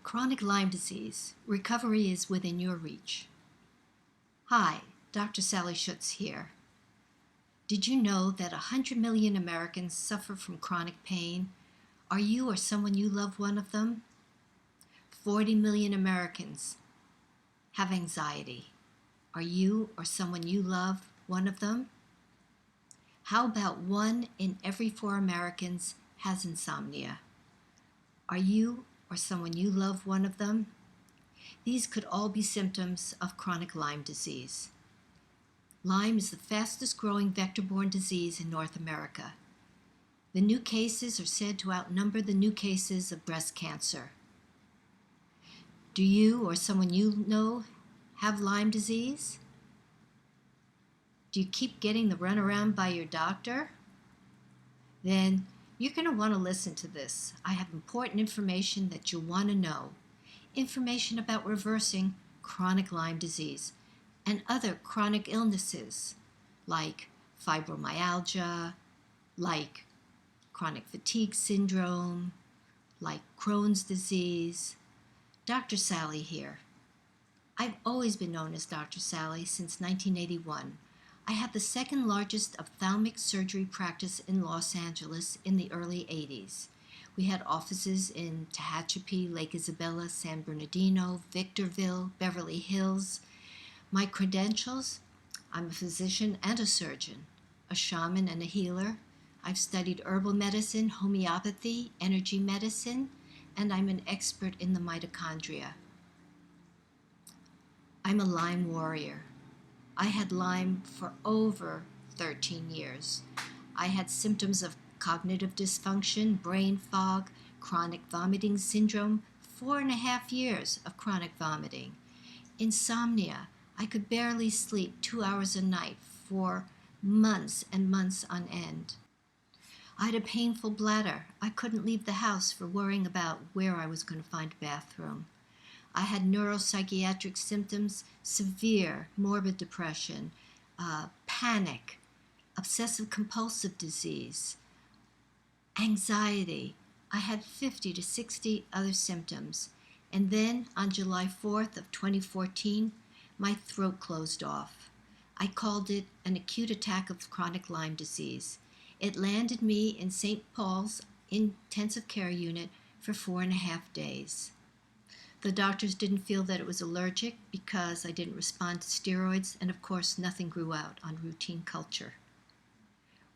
Chronic Lyme disease. Recovery is within your reach. Hi, Dr. Sally Schutz here. Did you know that 100 million Americans suffer from chronic pain? Are you or someone you love one of them? 40 million Americans have anxiety. Are you or someone you love one of them? How about 1 in every 4 Americans has insomnia? Are you or someone you love one of them? These could all be symptoms of chronic Lyme disease. Lyme is the fastest growing vector-borne disease in North America. The new cases are said to outnumber the new cases of breast cancer. Do you or someone you know have Lyme disease? Do you keep getting the runaround by your doctor? Then you're going to want to listen to this. I have important information that you'll want to know. Information about reversing chronic Lyme disease and other chronic illnesses like fibromyalgia, like chronic fatigue syndrome, like Crohn's disease. Dr. Sally here. I've always been known as Dr. Sally since 1981. I had the second largest ophthalmic surgery practice in Los Angeles in the early 80s. We had offices in Tehachapi, Lake Isabella, San Bernardino, Victorville, Beverly Hills. My credentials: I'm a physician and a surgeon, a shaman and a healer. I've studied herbal medicine, homeopathy, energy medicine, and I'm an expert in the mitochondria. I'm a Lyme warrior. I had Lyme for over 13 years. I had symptoms of cognitive dysfunction, brain fog, chronic vomiting syndrome, 4.5 years of chronic vomiting. Insomnia. I could barely sleep 2 hours a night for months and months on end. I had a painful bladder. I couldn't leave the house for worrying about where I was going to find a bathroom. I had neuropsychiatric symptoms, severe morbid depression, panic, obsessive-compulsive disease, anxiety. I had 50 to 60 other symptoms. And then on July 4th of 2014, my throat closed off. I called it an acute attack of chronic Lyme disease. It landed me in St. Paul's intensive care unit for 4.5 days. The doctors didn't feel that it was allergic because I didn't respond to steroids, and of course nothing grew out on routine culture.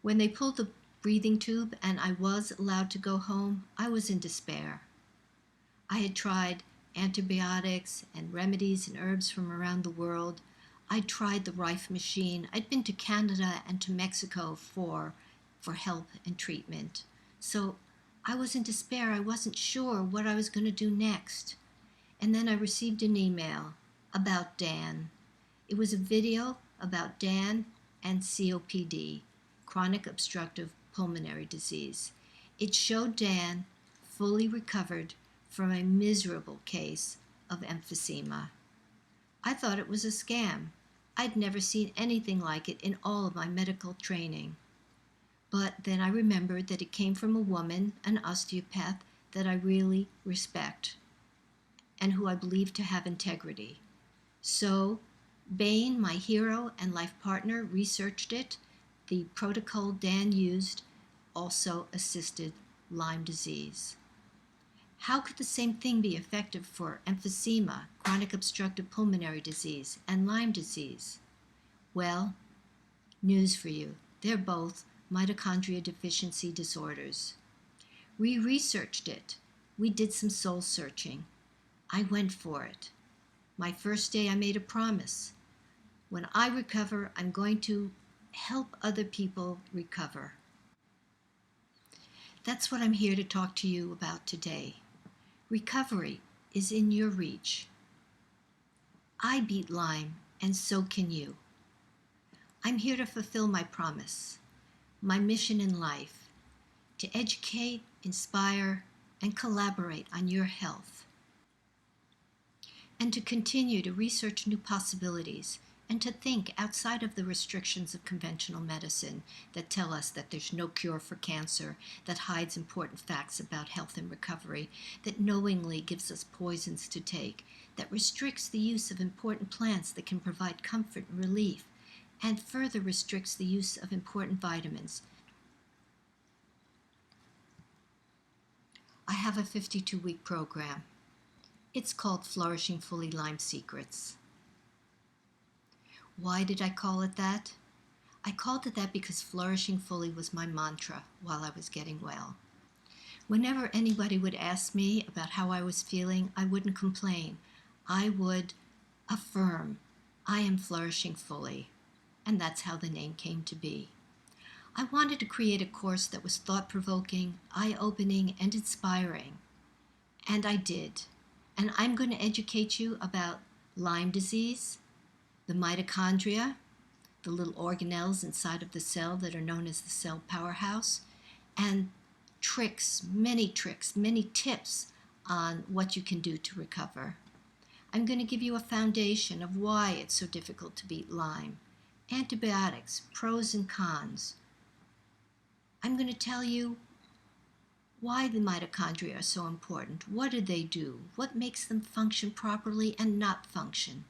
When they pulled the breathing tube and I was allowed to go home, I was in despair. I had tried antibiotics and remedies and herbs from around the world. I'd tried the Rife machine. I'd been to Canada and to Mexico for help and treatment. So I was in despair. I wasn't sure what I was going to do next. And then I received an email about Dan. It was a video about Dan and COPD, chronic obstructive pulmonary disease. It showed Dan fully recovered from a miserable case of emphysema. I thought it was a scam. I'd never seen anything like it in all of my medical training. But then I remembered that it came from a woman, an osteopath, that I really respect and who I believe to have integrity. So Bain, my hero and life partner, researched it. The protocol Dan used also assisted Lyme disease. How could the same thing be effective for emphysema, chronic obstructive pulmonary disease, and Lyme disease? Well, news for you. They're both mitochondria deficiency disorders. We researched it. We did some soul searching. I went for it. My first day I made a promise. When I recover, I'm going to help other people recover. That's what I'm here to talk to you about today. Recovery is in your reach. I beat Lyme, and so can you. I'm here to fulfill my promise, my mission in life, to educate, inspire, and collaborate on your health, and to continue to research new possibilities and to think outside of the restrictions of conventional medicine that tell us that there's no cure for cancer, that hides important facts about health and recovery, that knowingly gives us poisons to take, that restricts the use of important plants that can provide comfort and relief, and further restricts the use of important vitamins. I have a 52-week program. It's called Flourishing Fully Lyme Secrets. Why did I call it that? I called it that because Flourishing Fully was my mantra while I was getting well. Whenever anybody would ask me about how I was feeling, I wouldn't complain. I would affirm, I am flourishing fully. And that's how the name came to be. I wanted to create a course that was thought-provoking, eye-opening, and inspiring. And I did. And I'm going to educate you about Lyme disease, the mitochondria, the little organelles inside of the cell that are known as the cell powerhouse, and many tricks, many tips on what you can do to recover. I'm going to give you a foundation of why it's so difficult to beat Lyme, antibiotics, pros and cons. I'm going to tell you why the mitochondria are so important. What do they do? What makes them function properly and not function?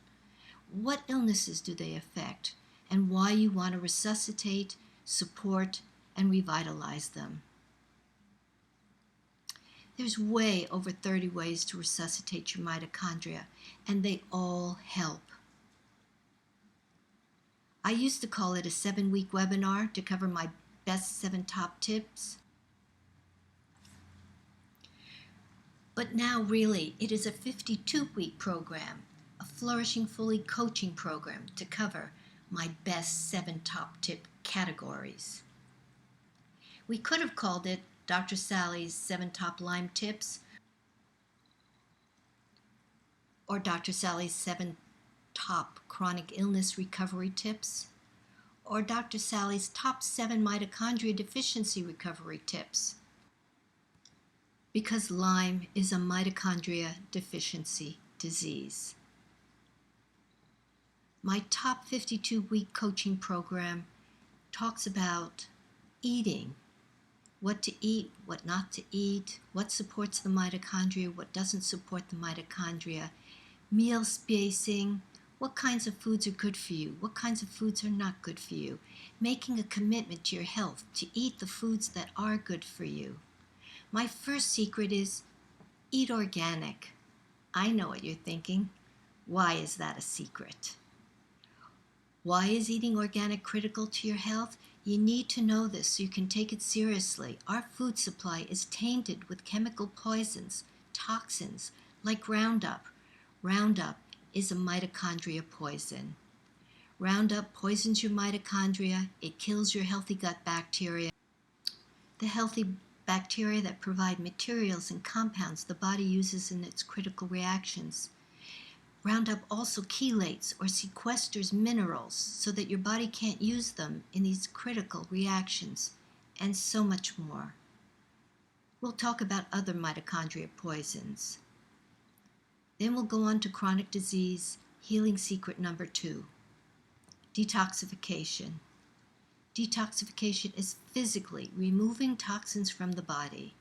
What illnesses do they affect? And why you want to resuscitate, support, and revitalize them. There's way over 30 ways to resuscitate your mitochondria, and they all help. I used to call it a 7-week webinar to cover my best 7 top tips. But now really, it is a 52-week program, a Flourishing Fully coaching program to cover my best 7 top tip categories. We could have called it Dr. Sally's 7 Top Lyme Tips, or Dr. Sally's 7 Top Chronic Illness Recovery Tips, or Dr. Sally's Top 7 Mitochondria Deficiency Recovery Tips, because Lyme is a mitochondria deficiency disease. My top 52-week coaching program talks about eating, what to eat, what not to eat, what supports the mitochondria, what doesn't support the mitochondria, meal spacing, what kinds of foods are good for you, what kinds of foods are not good for you, making a commitment to your health to eat the foods that are good for you. My first secret is eat organic. I know what you're thinking. Why is that a secret? Why is eating organic critical to your health? You need to know this so you can take it seriously. Our food supply is tainted with chemical poisons, toxins, like Roundup. Roundup is a mitochondria poison. Roundup poisons your mitochondria. It kills your healthy gut bacteria. The healthy bacteria that provide materials and compounds the body uses in its critical reactions. Roundup also chelates or sequesters minerals so that your body can't use them in these critical reactions, and so much more. We'll talk about other mitochondria poisons. Then we'll go on to chronic disease, healing secret number 2, detoxification. Detoxification is physically removing toxins from the body.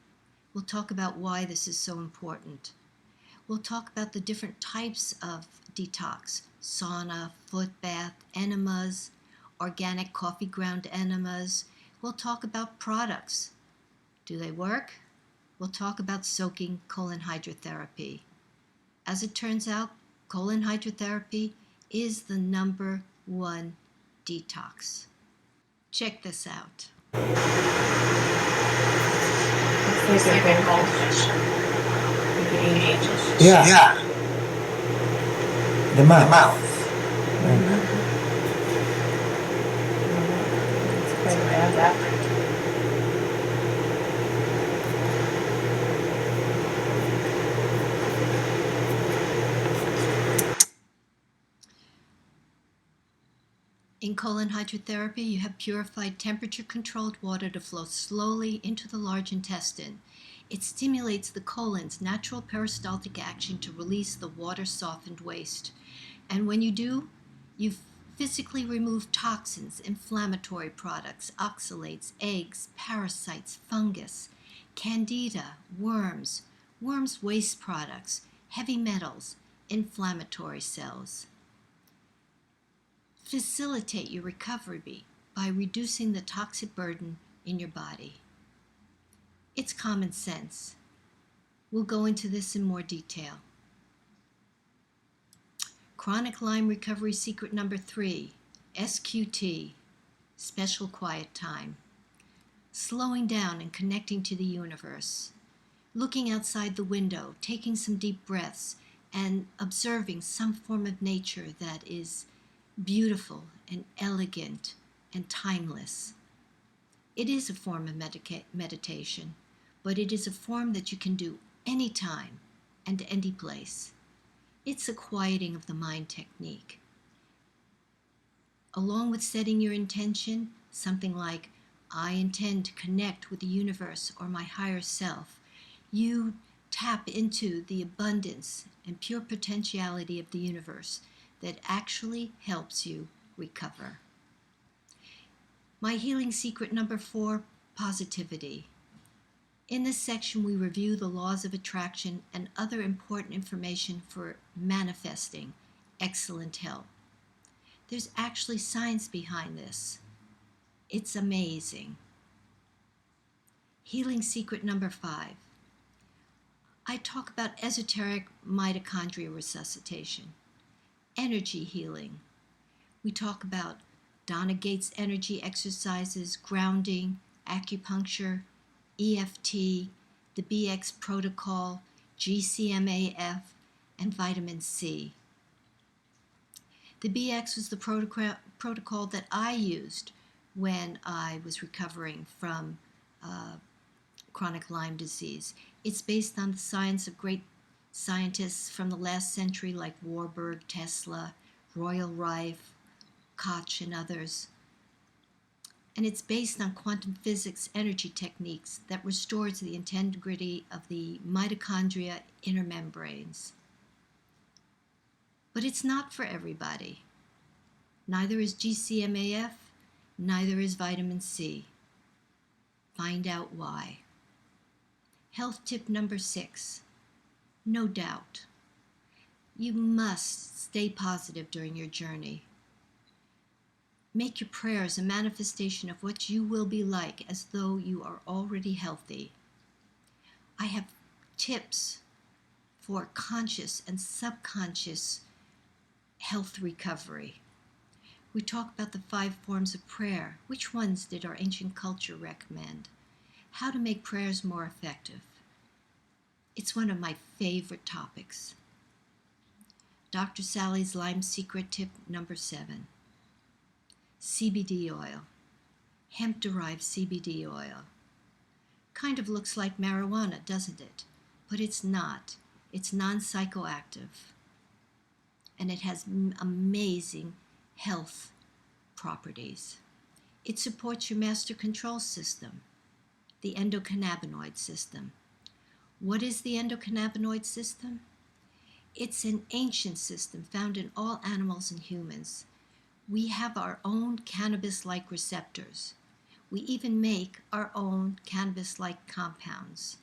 We'll talk about why this is so important. We'll talk about the different types of detox: sauna, foot bath, enemas, organic coffee ground enemas. We'll talk about products. Do they work? We'll talk about soaking colon hydrotherapy. As it turns out, colon hydrotherapy is the number 1 detox. Check this out. It's like a goldfish. Yeah. The mouth. It's quite a bad effort. In colon hydrotherapy, you have purified temperature-controlled water to flow slowly into the large intestine. It stimulates the colon's natural peristaltic action to release the water-softened waste. And when you do, you Physically remove toxins, inflammatory products, oxalates, eggs, parasites, fungus, candida, worms, waste products, heavy metals, inflammatory cells. Facilitate your recovery by reducing the toxic burden in your body. It's common sense. We'll go into this in more detail. Chronic Lyme recovery secret number 3, SQT, special quiet time. Slowing down and connecting to the universe. Looking outside the window, taking some deep breaths, and observing some form of nature that is beautiful and elegant and timeless. It is a form of meditation, but it is a form that you can do anytime and any place. It's a quieting of the mind technique. Along with setting your intention, something like, I intend to connect with the universe or my higher self, you tap into the abundance and pure potentiality of the universe that actually helps you recover. My healing secret number 4, positivity. In this section, we review the laws of attraction and other important information for manifesting excellent health. There's actually science behind this. It's amazing. Healing secret number 5. I talk about esoteric mitochondria resuscitation, energy healing. We talk about Donna Gates energy exercises, grounding, acupuncture, EFT, the BX protocol, GCMAF, and vitamin C. The BX was the protocol that I used when I was recovering from chronic Lyme disease. It's based on the science of great scientists from the last century like Warburg, Tesla, Royal Rife, Koch, and others. And it's based on quantum physics energy techniques that restores the integrity of the mitochondria inner membranes. But it's not for everybody. Neither is GCMAF, neither is vitamin C. Find out why. Health tip number 6, no doubt. You must stay positive during your journey. Make your prayers a manifestation of what you will be like as though you are already healthy. I have tips for conscious and subconscious health recovery. We talk about the 5 forms of prayer. Which ones did our ancient culture recommend? How to make prayers more effective. It's one of my favorite topics. Dr. Sally's Lyme secret tip number 7. CBD oil. Hemp-derived CBD oil. Kind of looks like marijuana, doesn't it? But it's not. It's non-psychoactive. And it has amazing health properties. It supports your master control system, the endocannabinoid system. What is the endocannabinoid system? It's an ancient system found in all animals and humans. We have our own cannabis-like receptors. We even make our own cannabis-like compounds.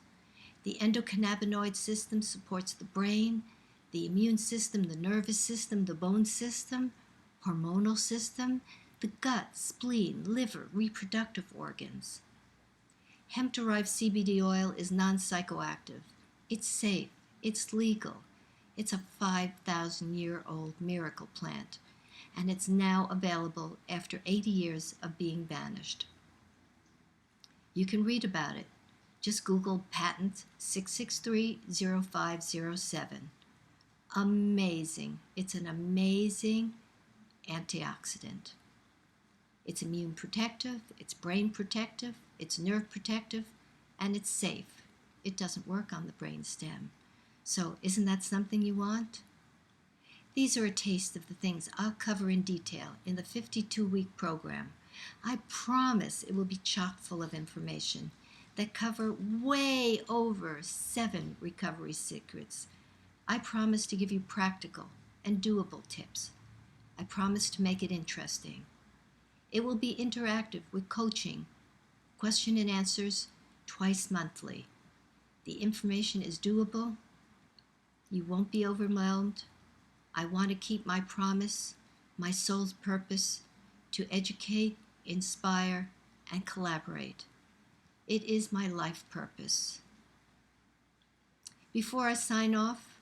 The endocannabinoid system supports the brain, the immune system, the nervous system, the bone system, hormonal system, the gut, spleen, liver, reproductive organs. Hemp-derived CBD oil is non-psychoactive. It's safe. It's legal. It's a 5,000-year-old miracle plant, and it's now available after 80 years of being banished. You can read about it. Just Google patent 6630507. Amazing. It's an amazing antioxidant. It's immune protective, it's brain protective, it's nerve protective, and it's safe. It doesn't work on the brain stem. So isn't that something you want? These are a taste of the things I'll cover in detail in the 52-week program. I promise it will be chock full of information that cover way over 7 recovery secrets. I promise to give you practical and doable tips. I I promise to make it interesting. It will be interactive with coaching, question and answers twice monthly. The information is doable. You won't be overwhelmed. I want to keep my promise, my soul's purpose, to educate, inspire, and collaborate. It is my life purpose. Before I sign off,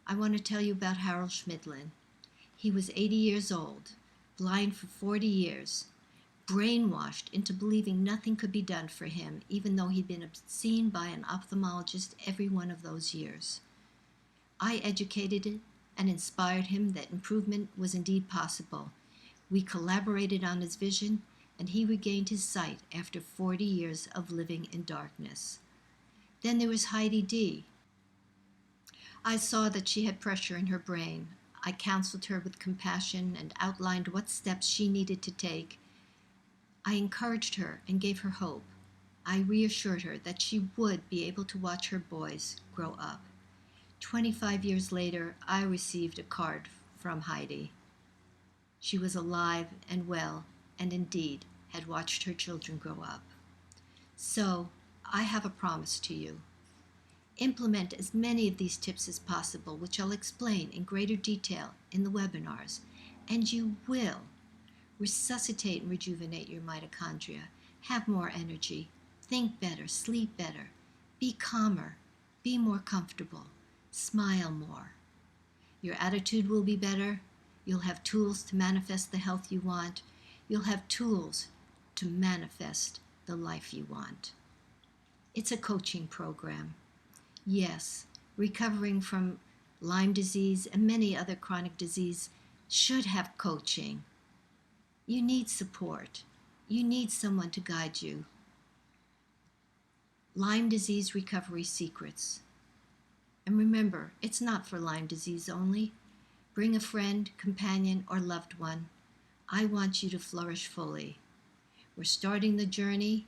I want to tell you about Harold Schmidlin. He was 80 years old, blind for 40 years, brainwashed into believing nothing could be done for him, even though he'd been seen by an ophthalmologist every one of those years. I educated and inspired him that improvement was indeed possible. We collaborated on his vision, and he regained his sight after 40 years of living in darkness. Then there was Heidi D. I saw that she had pressure in her brain. I counseled her with compassion and outlined what steps she needed to take. I encouraged her and gave her hope. I reassured her that she would be able to watch her boys grow up. 25 years later, I received a card from Heidi. She was alive and well, and indeed had watched her children grow up. So, I have a promise to you. Implement as many of these tips as possible, which I'll explain in greater detail in the webinars, and you will resuscitate and rejuvenate your mitochondria, have more energy, think better, sleep better, be calmer, be more comfortable, smile more. Your attitude will be better. You'll have tools to manifest the health you want. You'll have tools to manifest the life you want. It's a coaching program. Yes, recovering from Lyme disease and many other chronic diseases should have coaching. You need support. You need someone to guide you. Lyme Disease Recovery Secrets. And remember, it's not for Lyme disease only. Bring a friend, companion, or loved one. I want you to flourish fully. We're starting the journey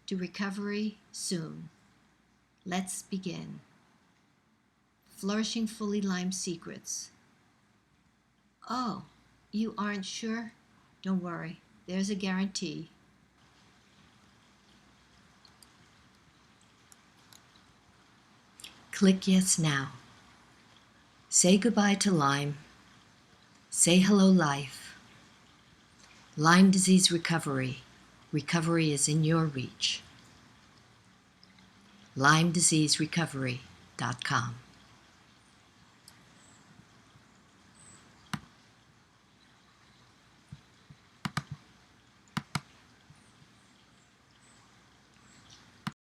to recovery soon. Let's begin. Flourishing Fully Lyme Secrets. Oh, you aren't sure? Don't worry, there's a guarantee. Click yes now. Say goodbye to Lyme. Say hello, life. Lyme Disease Recovery. Recovery is in your reach. LymeDiseaseRecovery.com